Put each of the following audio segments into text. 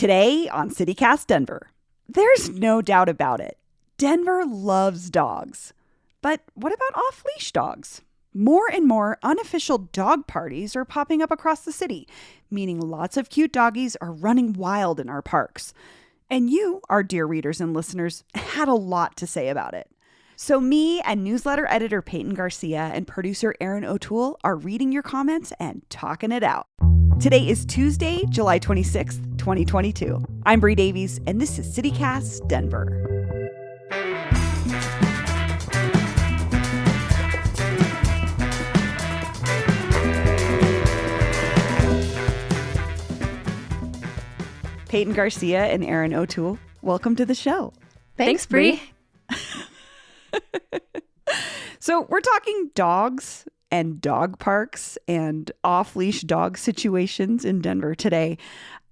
Today on CityCast Denver. There's no doubt about it. Denver loves dogs. But what about off-leash dogs? More and more unofficial dog parties are popping up across the city, meaning lots of cute doggies are running wild in our parks. And you, our dear readers and listeners, had a lot to say about it. So me and newsletter editor Peyton Garcia and producer Aaron O'Toole are reading your comments and talking it out. Today is Tuesday, July 26th, 2022. I'm Bree Davies, and this is CityCast Denver. Peyton Garcia and Aaron O'Toole, welcome to the show. Thanks, Bree. So we're talking dogs and dog parks and off-leash dog situations in Denver today.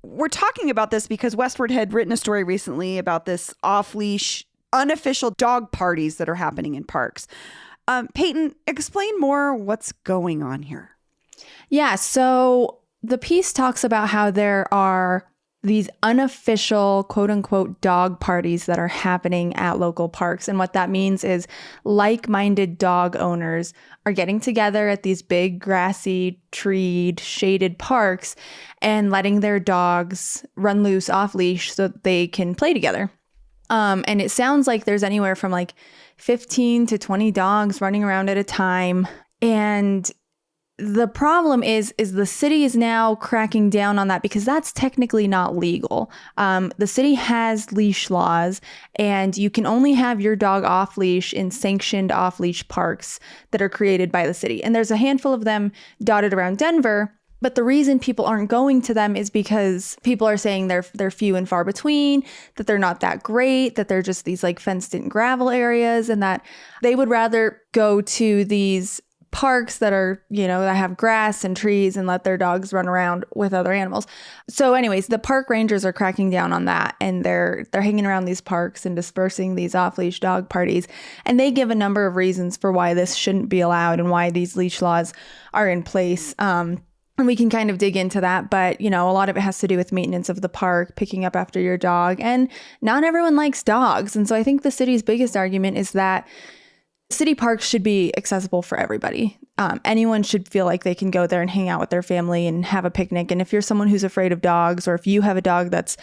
We're talking about this because Westword had written a story recently about this off-leash unofficial dog parties that are happening in parks. Peyton, explain more what's going on here. Yeah, so the piece talks about how there are these unofficial, quote unquote, dog parties that are happening at local parks. And what that means is like-minded dog owners are getting together at these big, grassy, treed, shaded parks and letting their dogs run loose off leash so that they can play together. And it sounds like there's anywhere from like 15 to 20 dogs running around at a time. And the problem is the city is now cracking down on that because that's technically not legal. The city has leash laws, and you can only have your dog off leash in sanctioned off leash parks that are created by the city. And there's a handful of them dotted around Denver. But the reason people aren't going to them is because people are saying they're few and far between, that they're not that great, that they're just these like fenced-in gravel areas, and that they would rather go to these parks that are, that have grass and trees and let their dogs run around with other animals. So anyways, the park rangers are cracking down on that, and they're hanging around these parks and dispersing these off-leash dog parties. And they give a number of reasons for why this shouldn't be allowed and why these leash laws are in place. And we can kind of dig into that, but a lot of it has to do with maintenance of the park, picking up after your dog, and not everyone likes dogs. And so I think the city's biggest argument is that city parks should be accessible for everybody. Anyone should feel like they can go there and hang out with their family and have a picnic. And if you're someone who's afraid of dogs, or if you have a dog that's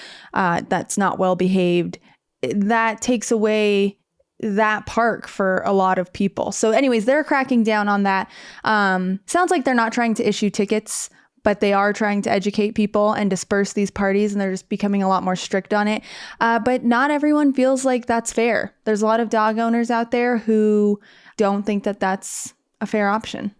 not well behaved, that takes away that park for a lot of people. So anyways, they're cracking down on that. Sounds like they're not trying to issue tickets, but they are trying to educate people and disperse these parties, and they're just becoming a lot more strict on it. But not everyone feels like that's fair. There's a lot of dog owners out there who don't think that that's a fair option.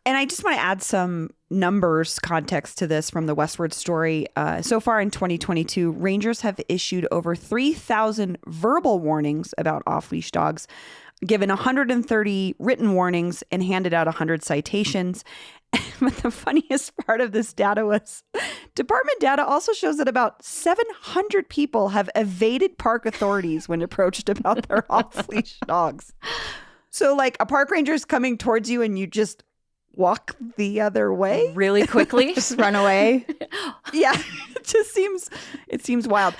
And I just want to add some numbers context to this from the Westword story. So far in 2022, rangers have issued over 3,000 verbal warnings about off-leash dogs, given 130 written warnings, and handed out 100 citations. But the funniest part of this data was department data also shows that about 700 people have evaded park authorities when approached about their off-leash dogs. So like a park ranger is coming towards you and you just walk the other way really quickly, just run away. Yeah, it seems wild.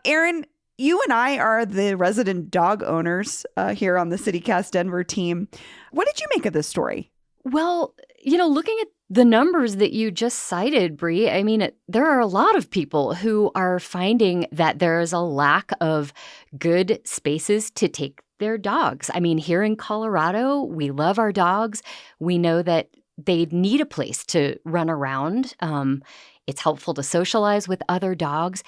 Aaron, you and I are the resident dog owners here on the CityCast Denver team. What did you make of this story? Well, looking at the numbers that you just cited, Bree, I mean, there are a lot of people who are finding that there is a lack of good spaces to take their dogs. I mean, here in Colorado, we love our dogs. We know that they need a place to run around. It's helpful to socialize with other dogs.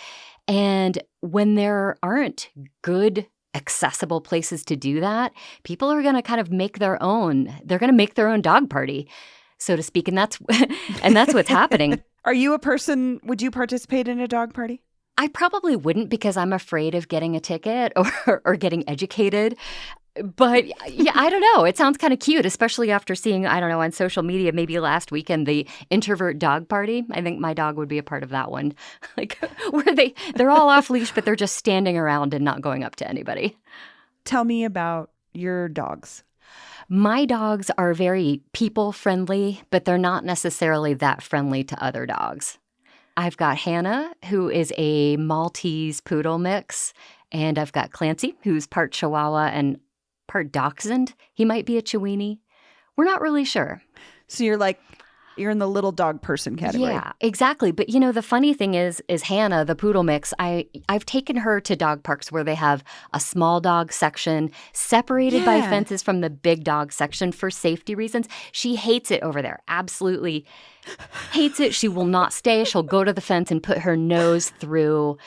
And when there aren't good accessible places to do that, people are going to kind of make their own. They're going to make their own dog party, so to speak. And that's what's happening. Are you a person, would you participate in a dog party? I probably wouldn't because I'm afraid of getting a ticket or getting educated. But yeah, I don't know. It sounds kind of cute, especially after seeing, I don't know, on social media, maybe last weekend, the introvert dog party. I think my dog would be a part of that one. Like where they're all off leash, but they're just standing around and not going up to anybody. Tell me about your dogs. My dogs are very people friendly, but they're not necessarily that friendly to other dogs. I've got Hannah, who is a Maltese poodle mix. And I've got Clancy, who's part Chihuahua and part Dachshund. He might be a Chiweenie. We're not really sure. So you're in the little dog person category. Yeah, exactly. But the funny thing is Hannah, the poodle mix, I've taken her to dog parks where they have a small dog section separated by fences from the big dog section for safety reasons. She hates it over there. Absolutely hates it. She will not stay. She'll go to the fence and put her nose through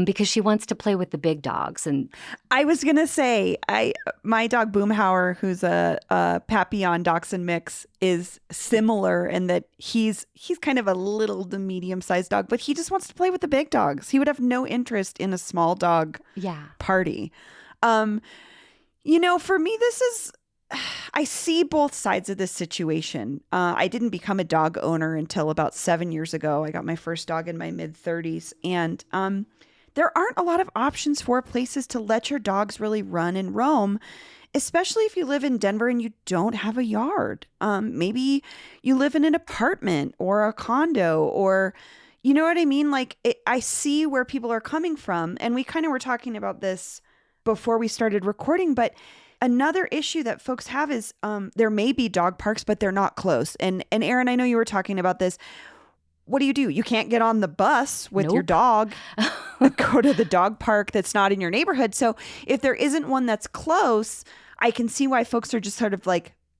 because she wants to play with the big dogs. And I was gonna say, my dog Boomhauer, who's a Papillon Dachshund mix, is similar in that he's kind of a little to medium sized dog, but he just wants to play with the big dogs. He would have no interest in a small dog party. For me, I see both sides of this situation. I didn't become a dog owner until about 7 years ago. I got my first dog in my mid-30s, and there aren't a lot of options for places to let your dogs really run and roam, especially if you live in Denver and you don't have a yard. Maybe you live in an apartment or a condo, or you know what I mean? I see where people are coming from, and we kind of were talking about this before we started recording, but another issue that folks have is there may be dog parks, but they're not close. And Erin, I know you were talking about this. What do? You can't get on the bus with your dog and go to the dog park that's not in your neighborhood. So if there isn't one that's close, I can see why folks are just sort of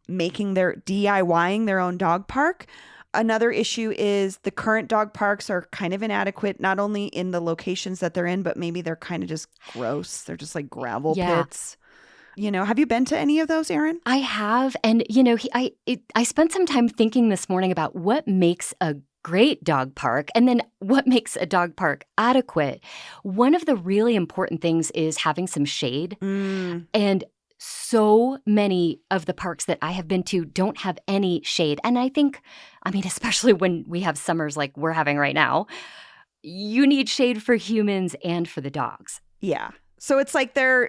making their DIYing their own dog park. Another issue is the current dog parks are kind of inadequate, not only in the locations that they're in, but maybe they're kind of just gross. They're just like gravel pits. Have you been to any of those, Erin? I have. And, I spent some time thinking this morning about what makes a great dog park and then what makes a dog park adequate. One of the really important things is having some shade. And so many of the parks that I have been to don't have any shade. And I think, especially when we have summers like we're having right now, you need shade for humans and for the dogs. Yeah. So it's like they're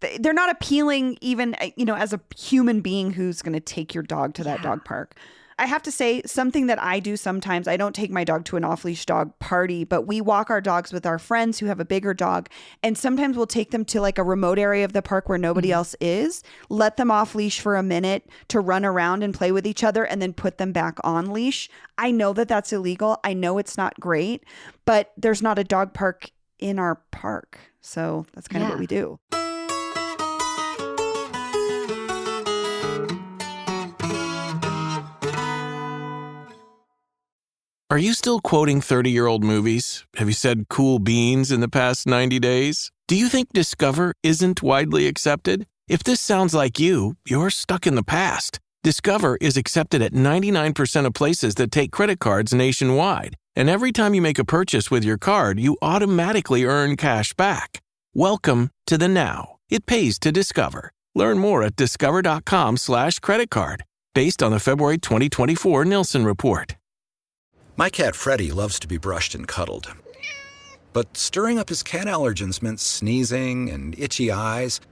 not appealing even, as a human being who's going to take your dog to that dog park. I have to say, something that I do sometimes, I don't take my dog to an off-leash dog party, but we walk our dogs with our friends who have a bigger dog. And sometimes we'll take them to a remote area of the park where nobody else is, let them off leash for a minute to run around and play with each other, and then put them back on leash. I know that that's illegal. I know it's not great, but there's not a dog park in our park. So that's kind of what we do. Are you still quoting 30-year-old movies? Have you said cool beans in the past 90 days? Do you think Discover isn't widely accepted? If this sounds like you, you're stuck in the past. Discover is accepted at 99% of places that take credit cards nationwide. And every time you make a purchase with your card, you automatically earn cash back. Welcome to the now. It pays to Discover. Learn more at discover.com/credit card. Based on the February 2024 Nielsen report. My cat Freddie loves to be brushed and cuddled. But stirring up his cat allergens meant sneezing and itchy eyes.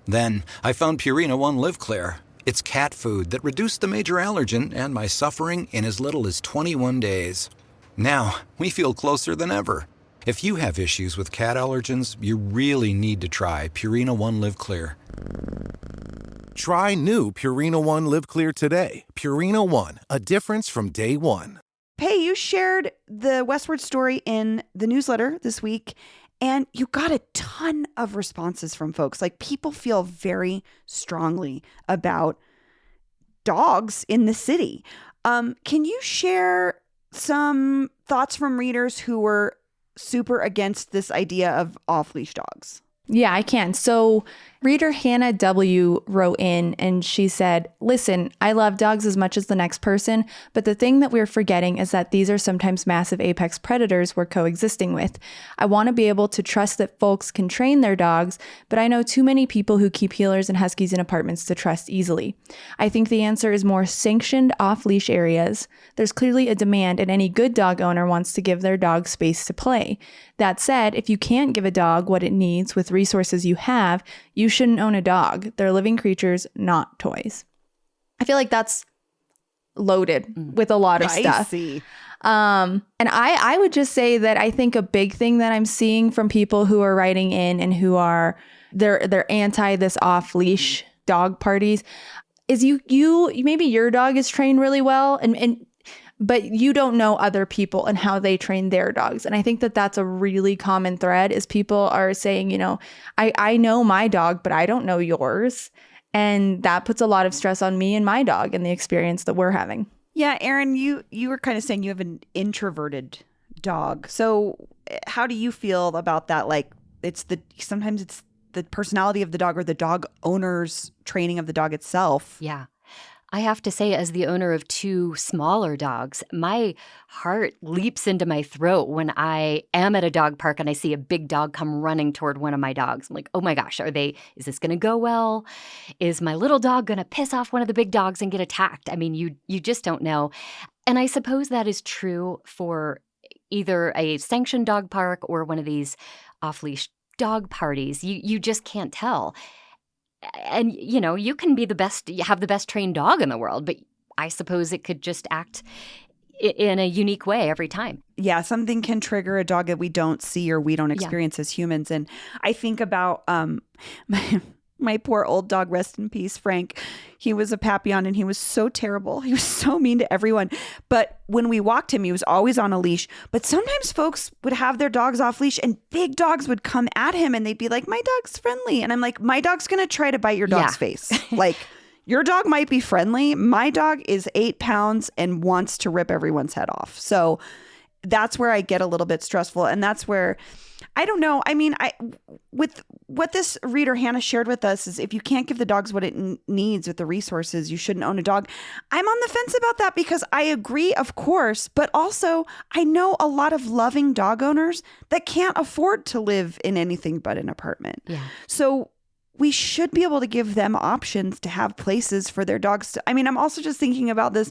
Then I found Purina One Live Clear. It's cat food that reduced the major allergen and my suffering in as little as 21 days. Now, we feel closer than ever. If you have issues with cat allergens, you really need to try Purina One Live Clear. Try new Purina One Live Clear today. Purina One, a difference from day one. Hey, you shared the Westward story in the newsletter this week, and you got a ton of responses from folks. People feel very strongly about dogs in the city. Can you share some thoughts from readers who were super against this idea of off-leash dogs? Yeah, I can. So reader Hannah W. wrote in and she said, listen, I love dogs as much as the next person, but the thing that we're forgetting is that these are sometimes massive apex predators we're coexisting with. I want to be able to trust that folks can train their dogs, but I know too many people who keep heelers and huskies in apartments to trust easily. I think the answer is more sanctioned off-leash areas. There's clearly a demand and any good dog owner wants to give their dog space to play. That said, if you can't give a dog what it needs with resources you have, you shouldn't own a dog. They're living creatures, not toys. I feel like that's loaded with a lot of stuff. And I would just say that I think a big thing that I'm seeing from people who are writing in and who are they're anti this off leash dog parties is you maybe your dog is trained really well and but you don't know other people and how they train their dogs. And I think that that's a really common thread is people are saying, I know my dog, but I don't know yours. And that puts a lot of stress on me and my dog and the experience that we're having. Yeah, Erin, you were kind of saying you have an introverted dog. So how do you feel about that? Like sometimes it's the personality of the dog or the dog owner's training of the dog itself. Yeah. I have to say, as the owner of 2 smaller dogs, my heart leaps into my throat when I am at a dog park and I see a big dog come running toward one of my dogs. I'm like, oh my gosh, is this going to go well? Is my little dog going to piss off one of the big dogs and get attacked? I mean, you just don't know. And I suppose that is true for either a sanctioned dog park or one of these off-leash dog parties. You just can't tell. And, you can be have the best trained dog in the world, but I suppose it could just act in a unique way every time. Yeah, something can trigger a dog that we don't see or we don't experience as humans. And I think about my poor old dog, rest in peace, Frank. He was a Papillon and he was so terrible. He was so mean to everyone. But when we walked him, he was always on a leash. But sometimes folks would have their dogs off leash and big dogs would come at him and they'd be like, my dog's friendly. And I'm like, my dog's going to try to bite your dog's face. Like, your dog might be friendly. My dog is 8 pounds and wants to rip everyone's head off. So that's where I get a little bit stressful. And that's where, I don't know. I mean, with what this reader Hannah shared with us is if you can't give the dogs what it needs with the resources, you shouldn't own a dog. I'm on the fence about that because I agree, of course, but also I know a lot of loving dog owners that can't afford to live in anything but an apartment. Yeah. So we should be able to give them options to have places for their dogs to. I mean, I'm also just thinking about this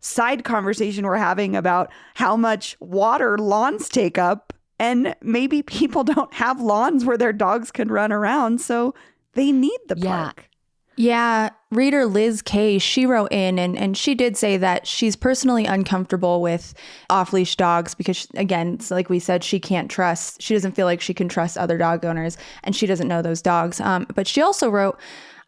side conversation we're having about how much water lawns take up. And maybe people don't have lawns where their dogs can run around, so they need the park. Yeah. Reader Liz K, she wrote in and she did say that she's personally uncomfortable with off-leash dogs because, again, it's like we said, she doesn't feel like she can trust other dog owners and she doesn't know those dogs. But she also wrote,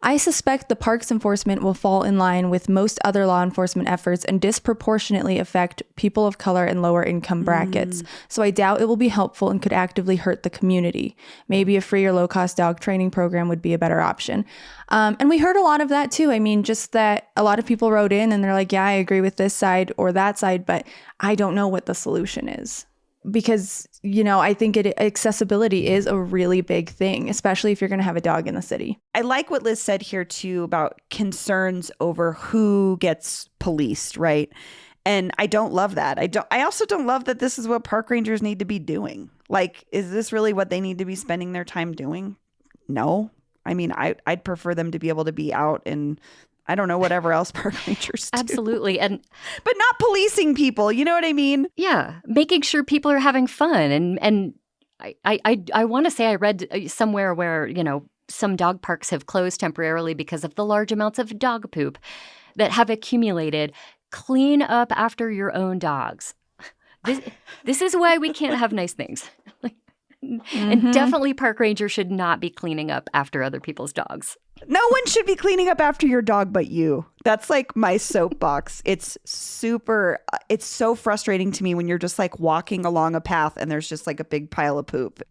I suspect the parks enforcement will fall in line with most other law enforcement efforts and disproportionately affect people of color and lower income brackets. So I doubt it will be helpful and could actively hurt the community. Maybe a free or low-cost dog training program would be a better option. And we heard a lot of that too. I mean, just that a lot of people wrote in and they're like, yeah, I agree with this side or that side, but I don't know what the solution is. Because, I think accessibility is a really big thing, especially if you're going to have a dog in the city. I like what Liz said here, too, about concerns over who gets policed, right? And I don't love that. I also don't love that this is what park rangers need to be doing. Like, is this really what they need to be spending their time doing? No. I mean, I'd prefer them to be able to be out and I don't know, whatever else park rangers do. Absolutely. But not policing people. You know what I mean? Yeah. Making sure people are having fun. And I want to say I read somewhere where, some dog parks have closed temporarily because of the large amounts of dog poop that have accumulated. Clean up after your own dogs. This is why we can't have nice things. And definitely park rangers should not be cleaning up after other people's dogs. No one should be cleaning up after your dog but you. That's like my soapbox. It's so frustrating to me when you're just like walking along a path and there's just like a big pile of poop.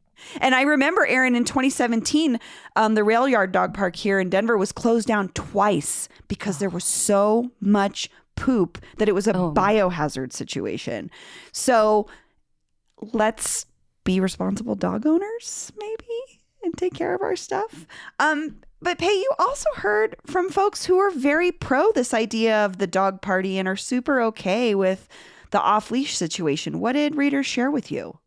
And I remember, Erin, in 2017, the Rail Yard Dog Park here in Denver was closed down twice because there was so much poop that it was a biohazard situation. So let's be responsible dog owners, maybe, and take care of our stuff. But Pei, you also heard from folks who are very pro this idea of the dog party and are super okay with the off-leash situation. What did readers share with you?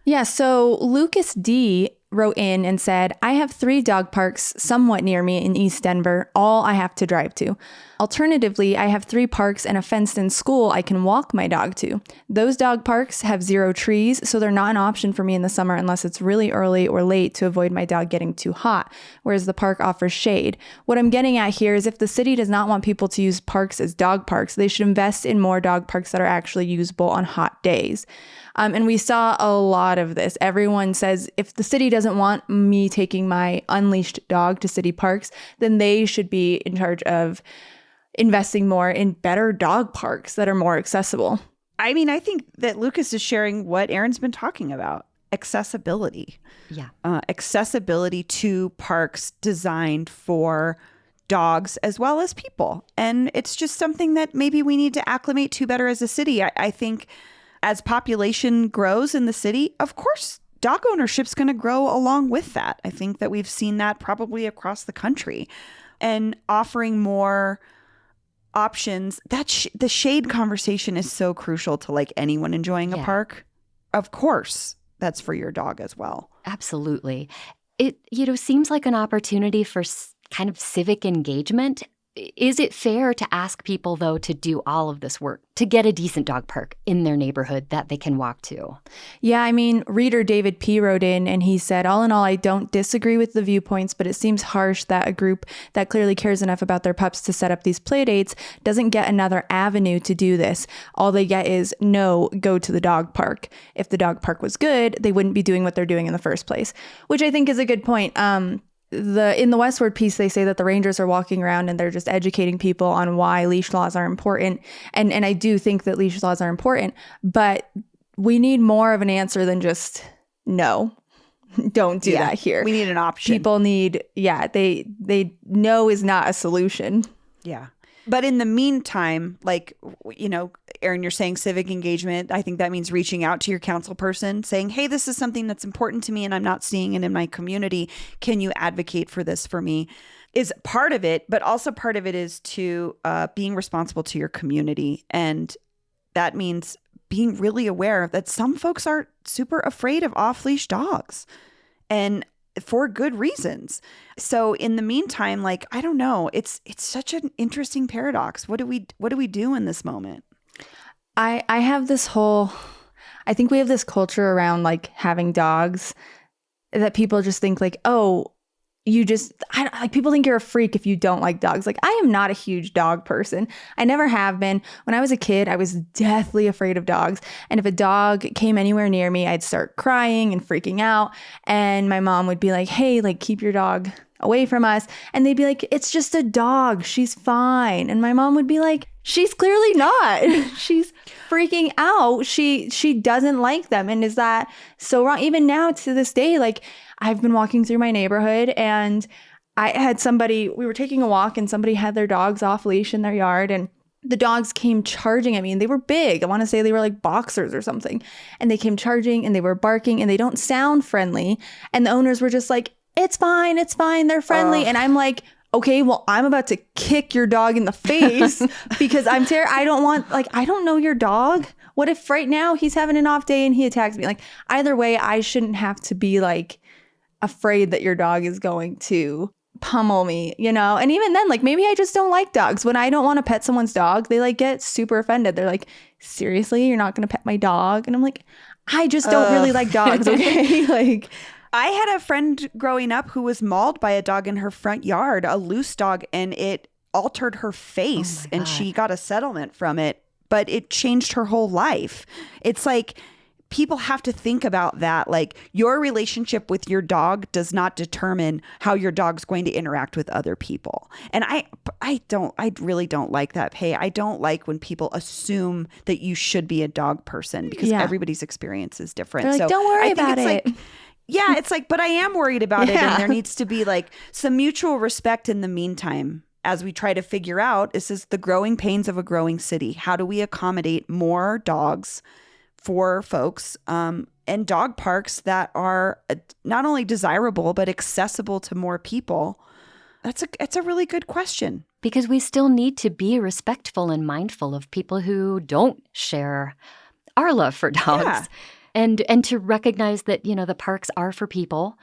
Yeah, so Lucas D, wrote in and said, I have 3 dog parks somewhat near me in East Denver, all I have to drive to. Alternatively, I have 3 parks and a fenced-in school I can walk my dog to. Those dog parks have 0 trees, so they're not an option for me in the summer unless it's really early or late to avoid my dog getting too hot, whereas the park offers shade. What I'm getting at here is if the city does not want people to use parks as dog parks, they should invest in more dog parks that are actually usable on hot days. And we saw a lot of this. Everyone says if the city doesn't want me taking my unleashed dog to city parks, then they should be in charge of investing more in better dog parks that are more accessible. I mean, I think that Lucas is sharing what Erin's been talking about. Accessibility. Yeah. Accessibility to parks designed for dogs as well as people. And it's just something that maybe we need to acclimate to better as a city. I think as population grows in the city, of course, dog ownership's going to grow along with that. I think that we've seen that probably across the country. And offering more options, the shade conversation is so crucial to like anyone enjoying a park. Of course, that's for your dog as well. Absolutely. It, seems like an opportunity for kind of civic engagement. Is it fair to ask people, though, to do all of this work to get a decent dog park in their neighborhood that they can walk to? Yeah, I mean, reader David P. wrote in and he said, all in all, I don't disagree with the viewpoints, but it seems harsh that a group that clearly cares enough about their pups to set up these play dates doesn't get another avenue to do this. All they get is, no, go to the dog park. If the dog park was good, they wouldn't be doing what they're doing in the first place, which I think is a good point. In the Westward piece, they say that the rangers are walking around and they're just educating people on why leash laws are important. And I do think that leash laws are important, but we need more of an answer than just no, don't do that here. We need an option. People need, they no is not a solution. Yeah. But in the meantime, like, Erin, you're saying civic engagement. I think that means reaching out to your council person saying, hey, this is something that's important to me and I'm not seeing it in my community. Can you advocate for this for me? Is part of it, but also part of it is to being responsible to your community. And that means being really aware that some folks are super afraid of off-leash dogs. And for good reasons. So in the meantime, like, I don't know, it's such an interesting paradox. What do we do in this moment? I have this I think we have this culture around like having dogs that people just think like, oh, people think you're a freak if you don't like dogs. Like, I am not a huge dog person. I never have been. When I was a kid, I was deathly afraid of dogs. And if a dog came anywhere near me, I'd start crying and freaking out. And my mom would be like, hey, like, keep your dog away from us. And they'd be like, it's just a dog. She's fine. And my mom would be like, she's clearly not. She's freaking out. She doesn't like them. And is that so wrong? Even now to this day, like, I've been walking through my neighborhood and I had we were taking a walk and somebody had their dogs off leash in their yard and the dogs came charging at me and they were big. I want to say they were like boxers or something. And they came charging and they were barking and they don't sound friendly. And the owners were just like, it's fine. They're friendly. And I'm like, okay, well, I'm about to kick your dog in the face because I'm I don't know your dog. What if right now he's having an off day and he attacks me? Like, either way, I shouldn't have to be like afraid that your dog is going to pummel me, And even then, like, maybe I just don't like dogs. When I don't want to pet someone's dog, they like get super offended. They're like, seriously, you're not going to pet my dog? And I'm like, I just don't really like dogs, okay? Like, I had a friend growing up who was mauled by a dog in her front yard, a loose dog, and it altered her face and she got a settlement from it, but it changed her whole life. It's like, people have to think about that. Like, your relationship with your dog does not determine how your dog's going to interact with other people. And I really don't like that. Hey, I don't like when people assume that you should be a dog person because everybody's experience is different. They're like, don't worry about it. Yeah, it's like, but I am worried about it. And there needs to be like some mutual respect in the meantime as we try to figure out, this is the growing pains of a growing city. How do we accommodate more dogs for folks and dog parks that are not only desirable, but accessible to more people? It's a really good question. Because we still need to be respectful and mindful of people who don't share our love for dogs. Yeah. And to recognize that, the parks are for people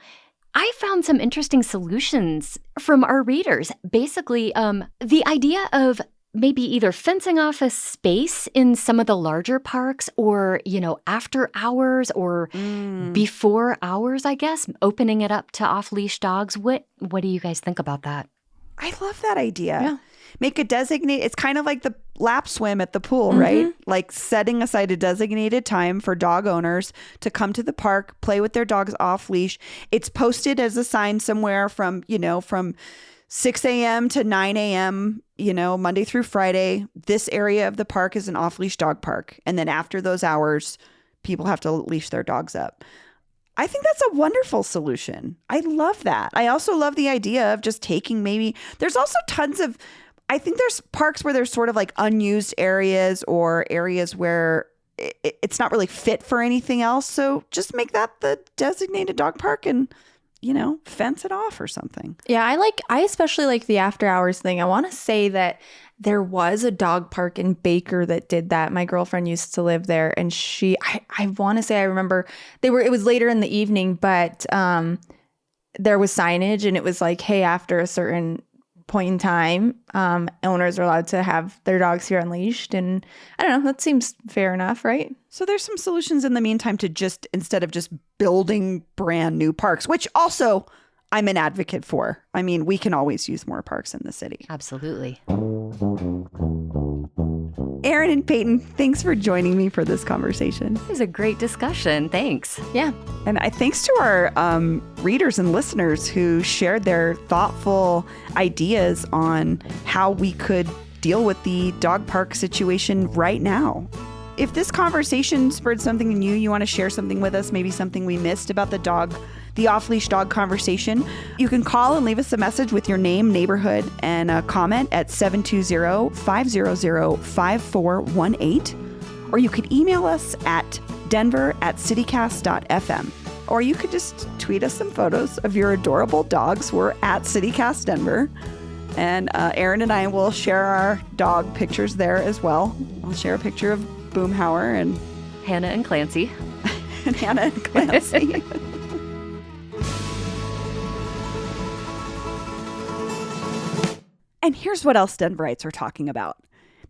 I found some interesting solutions from our readers. Basically, the idea of maybe either fencing off a space in some of the larger parks or, after hours or before hours, I guess, opening it up to off-leash dogs. What do you guys think about that? I love that idea. Yeah. Make a it's kind of like the lap swim at the pool, right? Like setting aside a designated time for dog owners to come to the park, play with their dogs off leash. It's posted as a sign somewhere from 6 a.m. to 9 a.m., Monday through Friday. This area of the park is an off-leash dog park. And then after those hours, people have to leash their dogs up. I think that's a wonderful solution. I love that. I also love the idea of just taking there's also I think there's parks where there's sort of like unused areas or areas where it's not really fit for anything else. So just make that the designated dog park and, fence it off or something. Yeah, I especially like the after hours thing. I want to say that there was a dog park in Baker that did that. My girlfriend used to live there, and I want to say I remember it was later in the evening, but there was signage and it was like, hey, after a certain point in time, owners are allowed to have their dogs here unleashed. And I don't know, that seems fair enough, right? So there's some solutions in the meantime to just, instead of just building brand new parks, which also I'm an advocate for. I mean, we can always use more parks in the city. Absolutely. Erin and Peyton, thanks for joining me for this conversation. It was a great discussion. Thanks. Yeah. And thanks to our readers and listeners who shared their thoughtful ideas on how we could deal with the dog park situation right now. If this conversation spurred something in you want to share something with us, maybe something we missed about the off-leash dog conversation, you can call and leave us a message with your name, neighborhood, and a comment at 720-500-5418. Or you could email us at denver@citycast.fm. Or you could just tweet us some photos of your adorable dogs. We're at CityCastDenver. And Erin and I will share our dog pictures there as well. I'll share a picture of Boomhauer and Hannah and Clancy. and Hannah and Clancy. And here's what else Denverites are talking about.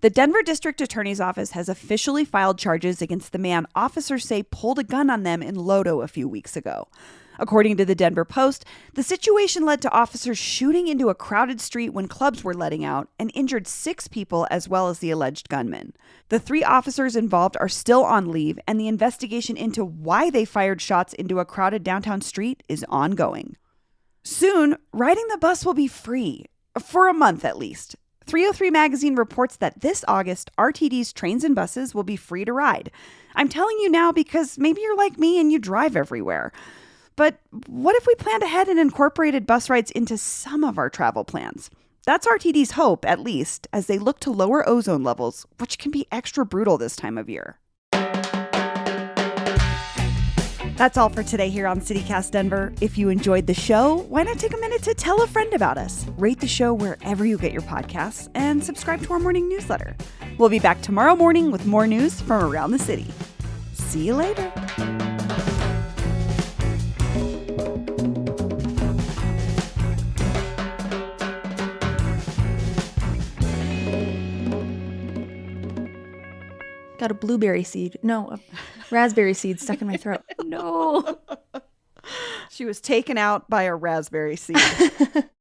The Denver District Attorney's Office has officially filed charges against the man officers say pulled a gun on them in Lodo a few weeks ago. According to the Denver Post, the situation led to officers shooting into a crowded street when clubs were letting out and injured 6 people as well as the alleged gunman. The 3 officers involved are still on leave, and the investigation into why they fired shots into a crowded downtown street is ongoing. Soon, riding the bus will be free. For a month, at least. 303 Magazine reports that this August, RTD's trains and buses will be free to ride. I'm telling you now because maybe you're like me and you drive everywhere. But what if we planned ahead and incorporated bus rides into some of our travel plans? That's RTD's hope, at least, as they look to lower ozone levels, which can be extra brutal this time of year. That's all for today here on CityCast Denver. If you enjoyed the show, why not take a minute to tell a friend about us? Rate the show wherever you get your podcasts and subscribe to our morning newsletter. We'll be back tomorrow morning with more news from around the city. See you later. Got a blueberry seed. No, a raspberry seed stuck in my throat. No. She was taken out by a raspberry seed.